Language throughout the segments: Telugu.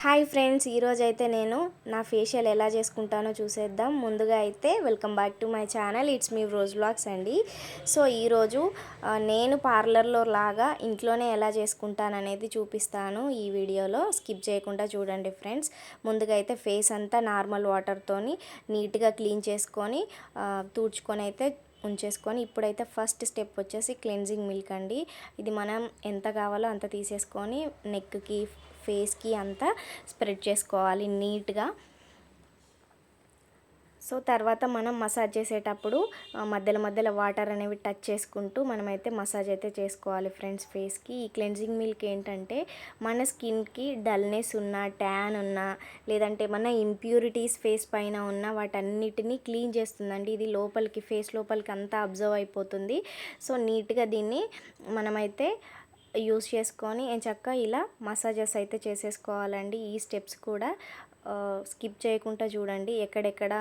హాయ్ ఫ్రెండ్స్, ఈరోజు అయితే నేను నా ఫేషియల్ ఎలా చేసుకుంటానో చూసేద్దాం. ముందుగా అయితే welcome back to my channel, it's me rose vlogs అండి. సో ఈరోజు నేను పార్లర్లో లాగా ఇంట్లోనే ఎలా చేసుకుంటాననేది చూపిస్తాను. ఈ వీడియోలో స్కిప్ చేయకుండా చూడండి ఫ్రెండ్స్. ముందుగా అయితే ఫేస్ అంతా నార్మల్ వాటర్తోని నీట్గా క్లీన్ చేసుకొని తుడుచుకొని అయితే ఉంచేసుకొని, ఇప్పుడైతే ఫస్ట్ స్టెప్ వచ్చేసి క్లెన్జింగ్ మిల్క్ అండి. ఇది మనం ఎంత కావాలో అంత తీసేసుకొని నెక్కి ఫేస్కి అంతా స్ప్రెడ్ చేసుకోవాలి నీట్గా. సో తర్వాత మనం మసాజ్ చేసేటప్పుడు మధ్యలో వాటర్ అనేవి టచ్ చేసుకుంటూ మనమైతే మసాజ్ అయితే చేసుకోవాలి ఫ్రెండ్స్ ఫేస్కి. ఈ క్లెన్జింగ్ మిల్క్ ఏంటంటే మన స్కిన్కి డల్నెస్ ఉన్నా, ట్యాన్ ఉన్నా, లేదంటే ఏమన్నా ఇంప్యూరిటీస్ ఫేస్ పైన ఉన్న వాటన్నిటినీ క్లీన్ చేస్తుందండి. ఇది లోపలికి ఫేస్ లోపలికి అంతా అబ్జర్వ్ అయిపోతుంది. సో నీట్గా దీన్ని మనమైతే యూస్ చేసుకొని చక్కగా ఇలా మసాజెస్ అయితే చేసేసుకోవాలండి. ఈ స్టెప్స్ కూడా స్కిప్ చేయకుండా చూడండి. ఎక్కడెక్కడ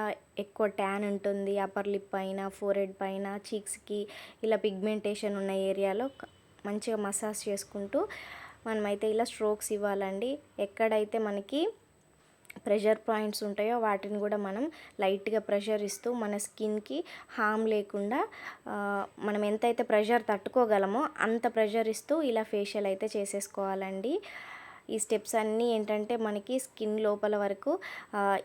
ఎక్కువ ట్యాన్ ఉంటుంది, అప్పర్ లిప్ పైన, ఫోర్హెడ్ పైన, చీక్స్కి ఇలా పిగ్మెంటేషన్ ఉన్న ఏరియాలో మంచిగా మసాజ్ చేసుకుంటూ మనమైతే ఇలా స్ట్రోక్స్ ఇవ్వాలండి. ఎక్కడైతే మనకి ప్రెషర్ పాయింట్స్ ఉంటాయో వాటిని కూడా మనం లైట్గా ప్రెషర్ ఇస్తూ మన స్కిన్కి హామ్ లేకుండా మనం ఎంతైతే ప్రెషర్ తట్టుకోగలమో అంత ప్రెషర్ ఇస్తూ ఇలా ఫేషియల్ అయితే చేసేసుకోవాలండి. ఈ స్టెప్స్ అన్నీ ఏంటంటే మనకి స్కిన్ లోపల వరకు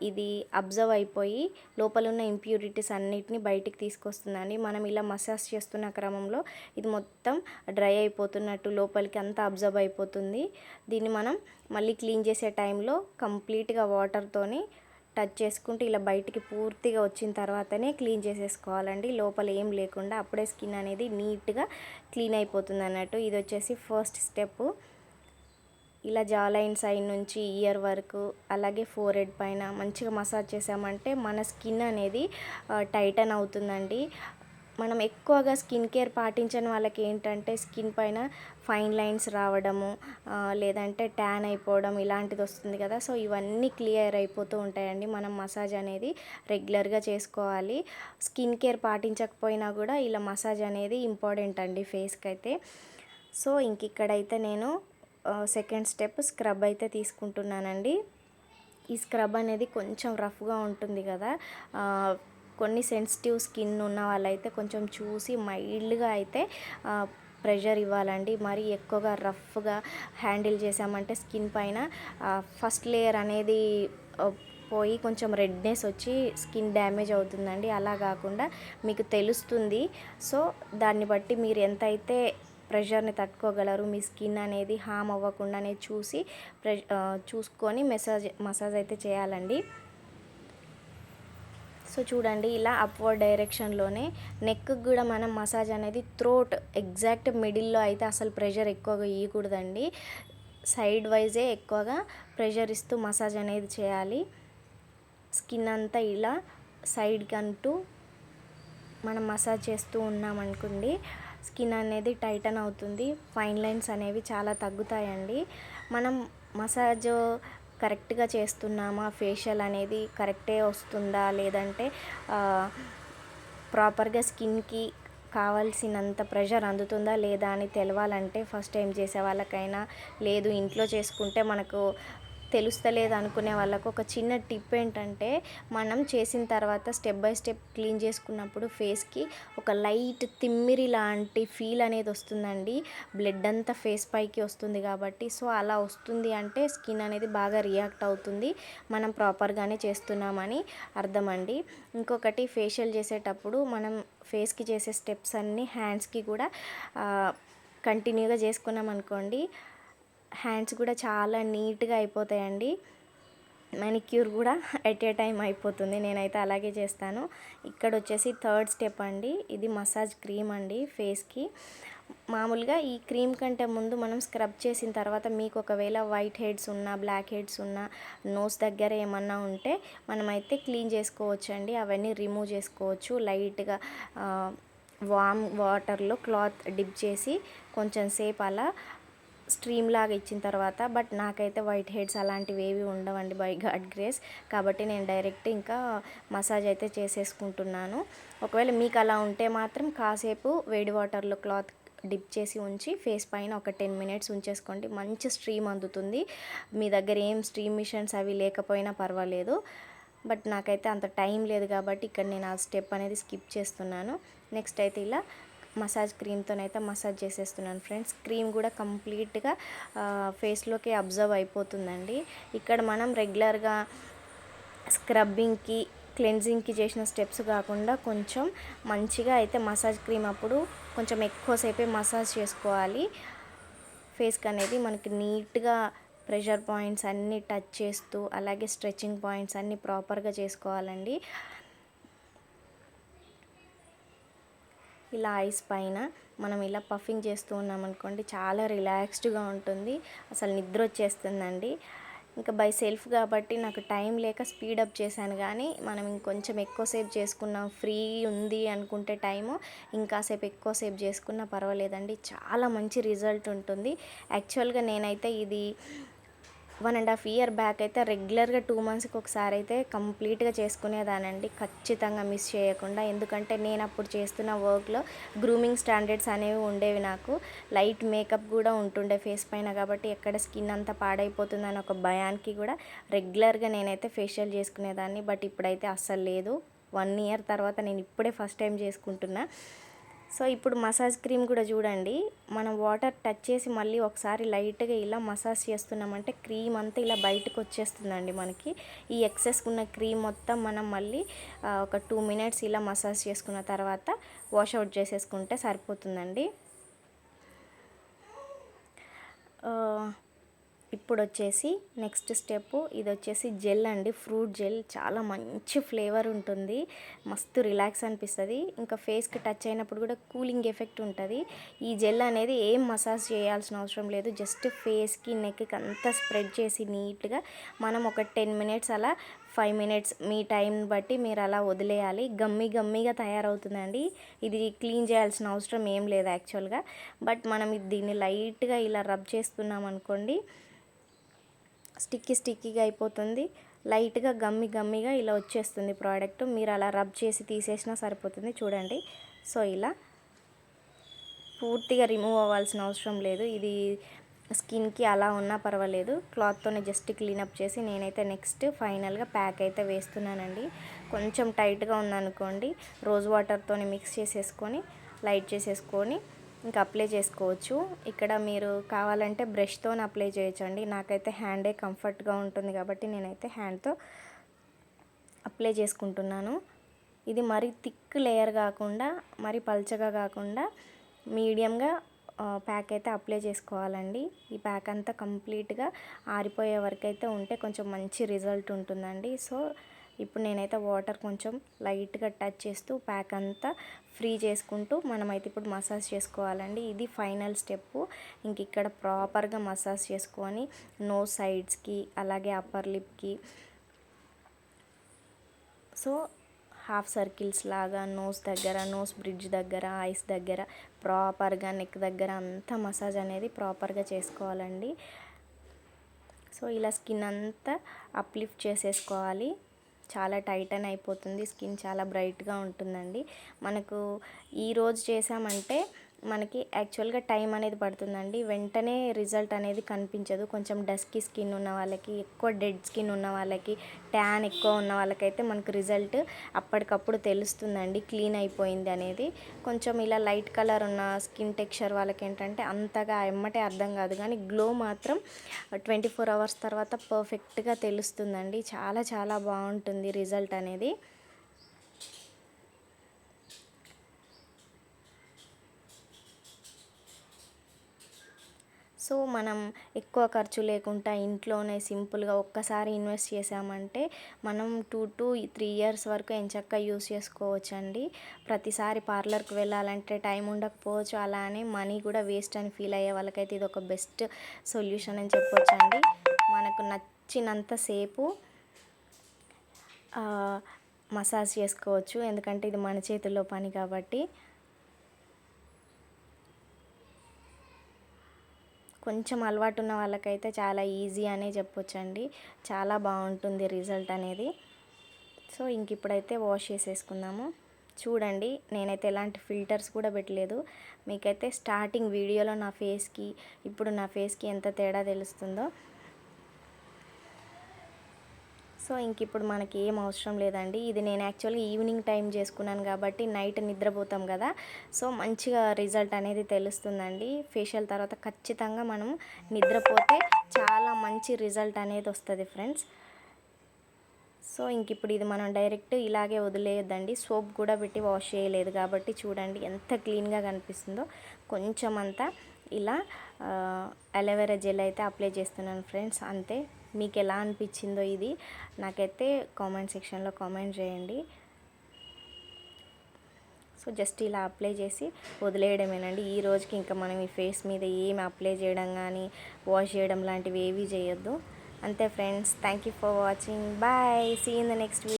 ఇది అబ్జర్వ్ అయిపోయి లోపల ఉన్న ఇంప్యూరిటీస్ అన్నిటిని బయటికి తీసుకొస్తుందండి. మనం ఇలా మసాజ్ చేస్తున్న క్రమంలో ఇది మొత్తం డ్రై అయిపోతున్నట్టు లోపలికి అంతా అబ్జర్వ్ అయిపోతుంది. దీన్ని మనం మళ్ళీ క్లీన్ చేసే టైంలో కంప్లీట్గా వాటర్తోని టచ్ చేసుకుంటూ ఇలా బయటికి పూర్తిగా వచ్చిన తర్వాతనే క్లీన్ చేసేసుకోవాలండి, లోపల ఏం లేకుండా. అప్పుడే స్కిన్ అనేది నీట్గా క్లీన్ అయిపోతుంది అన్నట్టు. ఇది వచ్చేసి ఫస్ట్ స్టెప్. ఇలా జా లైన్ సైడ్ నుంచి ఇయర్ వరకు, అలాగే ఫోర్హెడ్ పైన మంచిగా మసాజ్ చేసామంటే మన స్కిన్ అనేది టైటన్ అవుతుందండి. మనం ఎక్కువగా స్కిన్ కేర్ పాటించని వాళ్ళకి ఏంటంటే స్కిన్ పైన ఫైన్ లైన్స్ రావడము, లేదంటే ట్యాన్ అయిపోవడం ఇలాంటిది వస్తుంది కదా. సో ఇవన్నీ క్లియర్ అయిపోతూ ఉంటాయండి. మనం మసాజ్ అనేది రెగ్యులర్గా చేసుకోవాలి. స్కిన్ కేర్ పాటించకపోయినా కూడా ఇలా మసాజ్ అనేది ఇంపార్టెంట్ అండి ఫేస్కి అయితే. సో ఇక్కడైతే నేను సెకండ్ స్టెప్ స్క్రబ్ అయితే తీసుకుంటున్నానండి. ఈ స్క్రబ్ అనేది కొంచెం రఫ్గా ఉంటుంది కదా, కొన్ని సెన్సిటివ్ స్కిన్ ఉన్న వాళ్ళైతే కొంచెం చూసి మైల్డ్గా అయితే ప్రెషర్ ఇవ్వాలండి. మరి ఎక్కువగా రఫ్గా హ్యాండిల్ చేసామంటే స్కిన్ పైన ఫస్ట్ లేయర్ అనేది పోయి కొంచెం రెడ్నెస్ వచ్చి స్కిన్ డ్యామేజ్ అవుతుందండి. అలా కాకుండా మీకు తెలుస్తుంది. సో దాన్ని బట్టి మీరు ఎంతైతే ప్రెషర్ని తట్టుకోగలరు, మీ స్కిన్ అనేది హామ్ అవ్వకుండానే చూసుకొని మసాజ్ అయితే చేయాలండి. సో చూడండి, ఇలా అప్వర్డ్ డైరెక్షన్లోనే నెక్కి కూడా మనం మసాజ్ అనేది థ్రోట్ ఎగ్జాక్ట్ మిడిల్లో అయితే అసలు ప్రెషర్ ఎక్కువగా ఇవ్వకూడదండి. సైడ్ వైజే ఎక్కువగా ప్రెషర్ ఇస్తూ మసాజ్ అనేది చేయాలి. స్కిన్ అంతా ఇలా సైడ్కి అంటూ మనం మసాజ్ చేస్తూ ఉన్నామనుకోండి, స్కిన్ అనేది టైటన్ అవుతుంది, ఫైన్ లైన్స్ అనేవి చాలా తగ్గుతాయండి. మనం మసాజ్ కరెక్ట్గా చేస్తున్నామా, ఫేషియల్ అనేది కరెక్టే వస్తుందా, లేదంటే ప్రాపర్గా స్కిన్కి కావాల్సినంత ప్రెషర్ అందుతుందా లేదా అని తెలవాలంటే ఫస్ట్ టైం చేసే వాళ్ళకైనా, లేదు ఇంట్లో చేసుకుంటే మనకు తెలుస్తలేదు అనుకునే వాళ్ళకు ఒక చిన్న టిప్ ఏంటంటే, మనం చేసిన తర్వాత స్టెప్ బై స్టెప్ క్లీన్ చేసుకున్నప్పుడు ఫేస్కి ఒక లైట్ తిమ్మిరి లాంటి ఫీల్ అనేది వస్తుందండి. బ్లడ్ అంతా ఫేస్ పైకి వస్తుంది కాబట్టి. సో అలా వస్తుంది అంటే స్కిన్ అనేది బాగా రియాక్ట్ అవుతుంది, మనం ప్రాపర్గానే చేస్తున్నామని అర్థం అండి. ఇంకొకటి, ఫేషియల్ చేసేటప్పుడు మనం ఫేస్కి చేసే స్టెప్స్ అన్నీ హ్యాండ్స్కి కూడా కంటిన్యూగా చేసుకున్నాం అనుకోండి, హ్యాండ్స్ కూడా చాలా నీట్గా అయిపోతాయండి. మెనిక్యూర్ కూడా ఎట్ ఏ టైం అయిపోతుంది. నేనైతే అలాగే చేస్తాను. ఇక్కడ వచ్చేసి థర్డ్ స్టెప్ అండి. ఇది మసాజ్ క్రీమ్ అండి ఫేస్కి. మామూలుగా ఈ క్రీమ్ కంటే ముందు మనం స్క్రబ్ చేసిన తర్వాత మీకు ఒకవేళ వైట్ హెడ్స్ ఉన్నా, బ్లాక్ హెడ్స్ ఉన్నా, నోస్ దగ్గర ఏమన్నా ఉంటే మనమైతే క్లీన్ చేసుకోవచ్చు అండి. అవన్నీ రిమూవ్ చేసుకోవచ్చు. లైట్గా వామ్ వాటర్లో క్లాత్ డిప్ చేసి కొంచెం సేపు అలా స్ట్రీమ్ లాగా ఇచ్చిన తర్వాత, బట్ నాకైతే వైట్ హెడ్స్ అలాంటివి ఏవి ఉండవండి బై గాడ్ గ్రేస్. కాబట్టి నేను డైరెక్ట్ ఇంకా మసాజ్ అయితే చేసేసుకుంటున్నాను. ఒకవేళ మీకు అలా ఉంటే మాత్రం కాసేపు వేడి వాటర్లో క్లాత్ డిప్ చేసి ఉంచి ఫేస్ పైన ఒక 10 మినిట్స్ ఉంచేసుకోండి. మంచి స్ట్రీమ్ అందుతుంది. మీ దగ్గర ఏం స్ట్రీమ్ మిషన్స్ అవి లేకపోయినా పర్వాలేదు. బట్ నాకైతే అంత టైం లేదు కాబట్టి ఇక్కడ నేను ఆ స్టెప్ అనేది స్కిప్ చేస్తున్నాను. నెక్స్ట్ అయితే ఇలా మసాజ్ క్రీమ్తోనైతే మసాజ్ చేసేస్తున్నాను ఫ్రెండ్స్. క్రీమ్ కూడా కంప్లీట్గా ఫేస్లోకి అబ్జర్వ్ అయిపోతుందండి. ఇక్కడ మనం రెగ్యులర్గా స్క్రబ్బింగ్కి క్లెన్జింగ్కి చేసిన స్టెప్స్ కాకుండా కొంచెం మంచిగా అయితే మసాజ్ క్రీమ్ అప్పుడు కొంచెం ఎక్కువసేపే మసాజ్ చేసుకోవాలి. ఫేస్కి అనేది మనకి నీట్గా ప్రెషర్ పాయింట్స్ అన్నీ టచ్ చేస్తూ అలాగే స్ట్రెచింగ్ పాయింట్స్ అన్నీ ప్రాపర్గా చేసుకోవాలండి. ఇలా ఐస్ పైన మనం ఇలా పఫింగ్ చేస్తూ ఉన్నామనుకోండి, చాలా రిలాక్స్డ్గా ఉంటుంది. అసలు నిద్ర వచ్చేస్తుందండి. ఇంకా బై సెల్ఫ్ కాబట్టి నాకు టైం లేక స్పీడప్ చేశాను. కానీ మనం ఇంకొంచెం ఎక్కువసేపు చేసుకున్నాం, ఫ్రీ ఉంది అనుకుంటే టైము ఇంకాసేపు ఎక్కువసేపు చేసుకున్నా పర్వాలేదండి. చాలా మంచి రిజల్ట్ ఉంటుంది. యాక్చువల్గా నేనైతే ఇది 1.5 ఇయర్ బ్యాక్ అయితే రెగ్యులర్గా 2 మంత్స్కి ఒకసారి అయితే కంప్లీట్గా చేసుకునేదానండి, ఖచ్చితంగా మిస్ చేయకుండా. ఎందుకంటే నేను అప్పుడు చేస్తున్న వర్క్లో గ్రూమింగ్ స్టాండర్డ్స్ అనేవి ఉండేవి. నాకు లైట్ మేకప్ కూడా ఉంటుండే ఫేస్ పైన కాబట్టి ఎక్కడ స్కిన్ అంతా పాడైపోతుందని ఒక భయానికి కూడా రెగ్యులర్గా నేనైతే ఫేషియల్ చేసుకునేదాన్ని. బట్ ఇప్పుడైతే అస్సలు లేదు. 1 ఇయర్ తర్వాత నేను ఇప్పుడే ఫస్ట్ టైం చేసుకుంటున్నా. సో ఇప్పుడు మసాజ్ క్రీమ్ కూడా చూడండి, మనం వాటర్ టచ్ చేసి మళ్ళీ ఒకసారి లైట్గా ఇలా మసాజ్ చేస్తున్నామంటే క్రీమ్ అంతా ఇలా బయటకు వచ్చేస్తుందండి మనకి. ఈ ఎక్సెస్ ఉన్న క్రీమ్ మొత్తం మనం మళ్ళీ ఒక 2 మినిట్స్ ఇలా మసాజ్ చేసుకున్న తర్వాత వాష్ అవుట్ చేసేసుకుంటే సరిపోతుందండి. ఇప్పుడు వచ్చేసి నెక్స్ట్ స్టెప్, ఇది వచ్చేసి జెల్ అండి, ఫ్రూట్ జెల్. చాలా మంచి ఫ్లేవర్ ఉంటుంది, మస్తు రిలాక్స్ అనిపిస్తుంది. ఇంకా ఫేస్కి టచ్ అయినప్పుడు కూడా కూలింగ్ ఎఫెక్ట్ ఉంటుంది. ఈ జెల్ అనేది ఏం మసాజ్ చేయాల్సిన అవసరం లేదు, జస్ట్ ఫేస్కి నెక్కి అంతా స్ప్రెడ్ చేసి నీట్గా మనం ఒక 10 మినిట్స్ అలా 5 మినిట్స్ మీ టైం బట్టి మీరు అలా వదిలేయాలి. గమ్మిగా తయారవుతుందండి. ఇది క్లీన్ చేయాల్సిన అవసరం ఏం లేదు యాక్చువల్గా. బట్ మనం దీన్ని లైట్గా ఇలా రబ్ చేస్తున్నాం అనుకోండి, స్టిక్కీగా అయిపోతుంది. లైట్గా గమ్మిగా ఇలా వచ్చేస్తుంది ప్రోడక్ట్. మీరు అలా రబ్ చేసి తీసేసినా సరిపోతుంది. చూడండి, సో ఇలా పూర్తిగా రిమూవ్ అవ్వాల్సిన అవసరం లేదు. ఇది స్కిన్కి అలా ఉన్నా పర్వాలేదు, క్లాత్తోనే జస్ట్ క్లీనప్ చేసి నేనైతే నెక్స్ట్ ఫైనల్గా ప్యాక్ అయితే వేస్తున్నానండి. కొంచెం టైట్గా ఉందనుకోండి, రోజ్ వాటర్తోని మిక్స్ చేసేసుకొని లైట్ చేసేసుకొని ఇంకా అప్లై చేసుకోవచ్చు. ఇక్కడ మీరు కావాలంటే బ్రష్తో అప్లై చేయొచ్చండి. నాకైతే హ్యాండే కంఫర్ట్గా ఉంటుంది కాబట్టి నేనైతే హ్యాండ్తో అప్లై చేసుకుంటున్నాను. ఇది మరీ థిక్ లేయర్ కాకుండా మరీ పల్చగా కాకుండా మీడియంగా ప్యాక్ అయితే అప్లై చేసుకోవాలండి. ఈ ప్యాక్ అంతా కంప్లీట్గా ఆరిపోయే వరకు అయితే ఉంటే కొంచెం మంచి రిజల్ట్ ఉంటుందండి. సో ఇప్పుడు నేనైతే వాటర్ కొంచెం లైట్గా టచ్ చేస్తూ ప్యాక్ అంతా ఫ్రీ చేసుకుంటూ మనమైతే ఇప్పుడు మసాజ్ చేసుకోవాలండి. ఇది ఫైనల్ స్టెప్. ఇంక ఇక్కడ ప్రాపర్గా మసాజ్ చేసుకొని నోస్ సైడ్స్కి అలాగే అప్పర్ లిప్కి, సో హాఫ్ సర్కిల్స్ లాగా నోస్ దగ్గర, నోస్ బ్రిడ్జ్ దగ్గర, ఐస్ దగ్గర ప్రాపర్గా, నెక్ దగ్గర అంతా మసాజ్ అనేది ప్రాపర్గా చేసుకోవాలండి. సో ఇలా స్కిన్ అంతా అప్లిఫ్ట్ చేసేసుకోవాలి. చాలా టైటన్ అయిపోతుంది, స్కిన్ చాలా బ్రైట్గా ఉంటుందండి. మనకు ఈరోజు చేసామంటే మనకి యాక్చువల్గా టైం అనేది పడుతుందండి, వెంటనే రిజల్ట్ అనేది కనిపించదు. కొంచెం డస్కీ స్కిన్ ఉన్న వాళ్ళకి, ఎక్కువ డెడ్ స్కిన్ ఉన్న వాళ్ళకి, ట్యాన్ ఎక్కువ ఉన్న వాళ్ళకైతే మనకు రిజల్ట్ అప్పటికప్పుడు తెలుస్తుందండి క్లీన్ అయిపోయింది అనేది. కొంచెం ఇలా లైట్ కలర్ ఉన్న స్కిన్ టెక్స్చర్ వాళ్ళకి ఏంటంటే అంతగా ఎమ్మటే అర్థం కాదు, కానీ గ్లో మాత్రం 24 అవర్స్ తర్వాత పర్ఫెక్ట్గా తెలుస్తుందండి. చాలా బాగుంటుంది రిజల్ట్ అనేది. సో మనం ఎక్కువ ఖర్చు లేకుండా ఇంట్లోనే సింపుల్గా ఒక్కసారి ఇన్వెస్ట్ చేసామంటే మనం 2 to 3 ఇయర్స్ వరకు ఎంచక్కా యూస్ చేసుకోవచ్చండి. ప్రతిసారి పార్లర్కి వెళ్ళాలంటే టైం ఉండకపోవచ్చు, అలానే మనీ కూడా వేస్ట్ అని ఫీల్ అయ్యే వాళ్ళకైతే ఇది ఒక బెస్ట్ సొల్యూషన్ అని చెప్పొచ్చండి. మనకు నచ్చినంతసేపు మసాజ్ చేసుకోవచ్చు, ఎందుకంటే ఇది మన చేతుల్లో పని కాబట్టి. కొంచెం అలవాటు ఉన్న వాళ్ళకైతే చాలా ఈజీ అనే చెప్పొచ్చండి. చాలా బాగుంటుంది రిజల్ట్ అనేది. సో ఇంక ఇప్పుడైతే వాష్ చేసేసుకుందాము. చూడండి, నేనైతే ఎలాంటి ఫిల్టర్స్ కూడా పెట్టలేదు. మీకైతే స్టార్టింగ్ వీడియోలో నా ఫేస్కి ఇప్పుడు నా ఫేస్కి ఎంత తేడా తెలుస్తుందో. సో ఇంక ఇప్పుడు మనకి ఏం అవసరం లేదండి. ఇది నేను యాక్చువల్గా ఈవినింగ్ టైం చేసుకున్నాను కాబట్టి నైట్ నిద్రపోతాం కదా, సో మంచిగా రిజల్ట్ అనేది తెలుస్తుందండి. ఫేషియల్ తర్వాత ఖచ్చితంగా మనం నిద్రపోతే చాలా మంచి రిజల్ట్ అనేది వస్తుంది ఫ్రెండ్స్. సో ఇంక ఇప్పుడు ఇది మనం డైరెక్ట్ ఇలాగే వదిలేయొద్దండి. సోప్ కూడా పెట్టి వాష్ చేయలేదు కాబట్టి చూడండి ఎంత క్లీన్గా కనిపిస్తుందో. కొంచెం అంతా ఇలా అలోవెరా జెల్ అయితే అప్లై చేస్తున్నాను ఫ్రెండ్స్, అంతే. మీకు ఎలా అనిపించిందో ఇది నాకైతే కామెంట్ సెక్షన్లో కామెంట్ చేయండి. సో జస్ట్ ఇలా అప్లై చేసి వదిలేయడమేనండి. ఈ రోజుకి ఇంకా మనం ఈ ఫేస్ మీద ఏమి అప్లై చేయడం కానీ వాష్ చేయడం లాంటివి ఏవి చేయొద్దు. అంతే friends, thank you for watching. Bye, see in the next video.